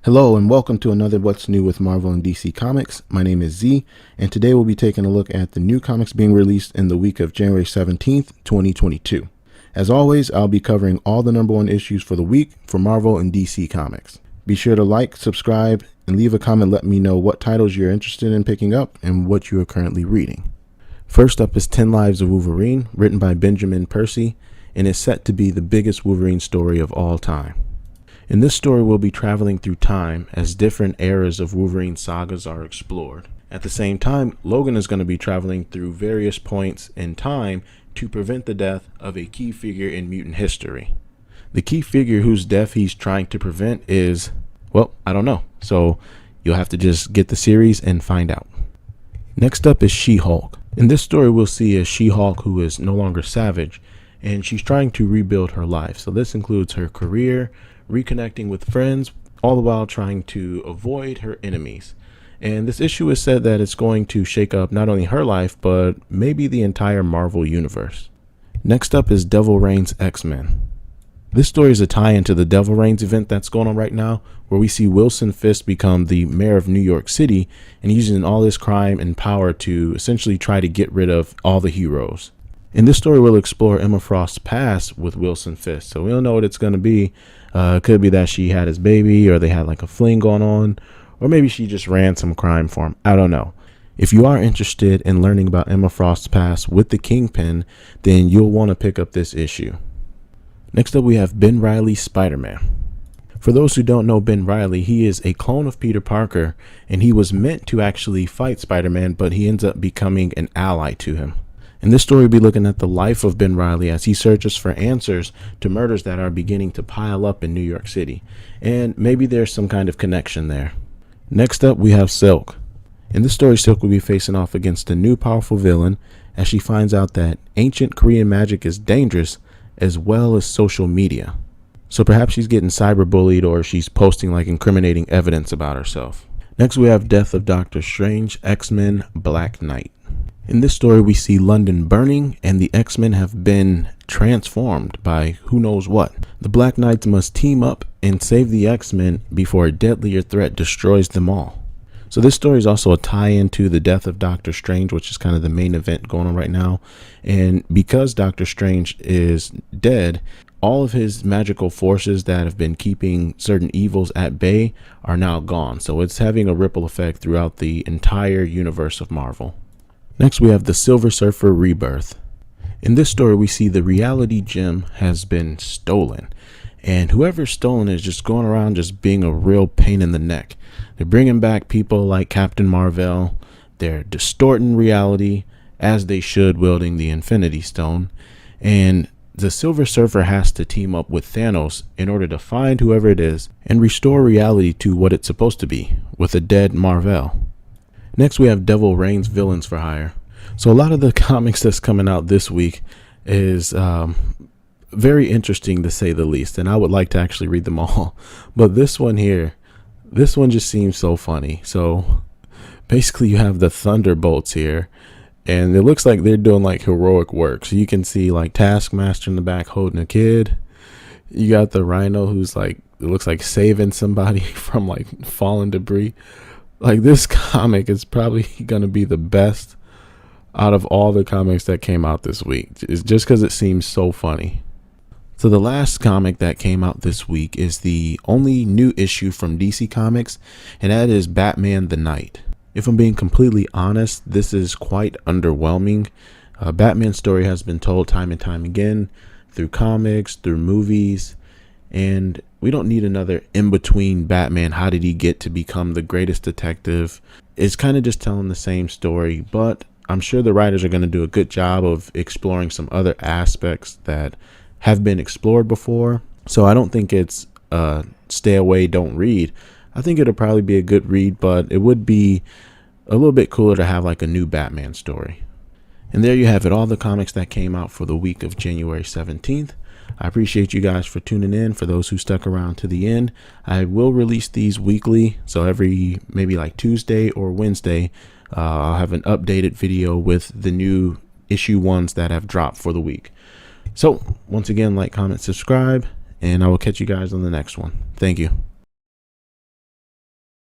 Hello and welcome to another What's New with Marvel and DC Comics. My name is Z, and today we'll be taking a look at the new comics being released in the week of January 17th, 2022. As always, I'll be covering all the #1 issues for the week for Marvel and DC Comics. Be sure to like, subscribe, and leave a comment letting me know what titles you're interested in picking up and what you are currently reading. First up is 10 Lives of Wolverine, written by Benjamin Percy, and is set to be the biggest Wolverine story of all time. In this story, we'll be traveling through time as different eras of Wolverine sagas are explored. At the same time, Logan is going to be traveling through various points in time to prevent the death of a key figure in mutant history. The key figure whose death he's trying to prevent is, well, I don't know. So you'll have to just get the series and find out. Next up is She-Hulk. In this story, we'll see a She-Hulk who is no longer Savage, and she's trying to rebuild her life. So this includes her career, reconnecting with friends, all the while trying to avoid her enemies. And this issue is said that it's going to shake up not only her life, but maybe the entire Marvel universe. Next up is Devil Reigns XMen. This story is a tie-in to the Devil Reigns event that's going on right now, where we see Wilson Fisk become the mayor of New York City and using all his crime and power to essentially try to get rid of all the heroes. In this story, we'll explore Emma Frost's past with Wilson Fisk, so we don't know what it's going to be. It could be that she had his baby, or they had like a fling going on, or maybe she just ran some crime for him. I don't know. If you are interested in learning about Emma Frost's past with the Kingpin, then you'll want to pick up this issue. Next up, we have Reilly SpiderMan. For those who don't know Reilly, he is a clone of Peter Parker, and he was meant to actually fight Spider-Man, but he ends up becoming an ally to him. In this story, we'll be looking at the life of Reilly as he searches for answers to murders that are beginning to pile up in New York City. And maybe there's some kind of connection there. Next up, we have Silk. In this story, Silk will be facing off against a new powerful villain as she finds out that ancient Korean magic is dangerous, as well as social media. So perhaps she's getting cyberbullied, or she's posting like incriminating evidence about herself. Next, we have Death of Doctor Strange, X-Men, Black Knight. In this story, we see London burning, and the X-Men have been transformed by who knows what. The Black Knights must team up and save the X-Men before a deadlier threat destroys them all. So this story is also a tie-in to the Death of Doctor Strange, which is kind of the main event going on right now. And because Doctor Strange is dead, all of his magical forces that have been keeping certain evils at bay are now gone. So it's having a ripple effect throughout the entire universe of Marvel. Next, we have the Silver Surfer Rebirth. In this story, we see the reality gem has been stolen, and whoever's stolen is just going around just being a real pain in the neck. They're bringing back people like Captain Marvel. They're distorting reality as they should, wielding the Infinity Stone. And the Silver Surfer has to team up with Thanos in order to find whoever it is and restore reality to what it's supposed to be, with a dead Marvel. Next, we have Devil Reigns Villains for Hire. So a lot of the comics that's coming out this week is very interesting, to say the least, and I would like to actually read them all. But this one here, this one just seems so funny. So basically, you have the Thunderbolts here, and it looks like they're doing like heroic work. So you can see like Taskmaster in the back holding a kid. You got the Rhino who's like, it looks like saving somebody from like falling debris. Like, this comic is probably going to be the best out of all the comics that came out this week. It's just because it seems so funny. So the last comic that came out this week is the only new issue from DC Comics, and that is Batman the Knight. If I'm being completely honest, this is quite underwhelming. Batman's story has been told time and time again through comics, through movies, and we don't need another in-between Batman. How did he get to become the greatest detective? It's kind of just telling the same story, but I'm sure the writers are going to do a good job of exploring some other aspects that have been explored before. So I don't think it's stay away, don't read. I think it'll probably be a good read, but it would be a little bit cooler to have like a new Batman story. And there you have it, all the comics that came out for the week of January 17th. I appreciate you guys for tuning in. For those who stuck around to the end, I will release these weekly. So every maybe like Tuesday or Wednesday, I'll have an updated video with the new issue ones that have dropped for the week. So once again, like, comment, subscribe, and I will catch you guys on the next one. Thank you.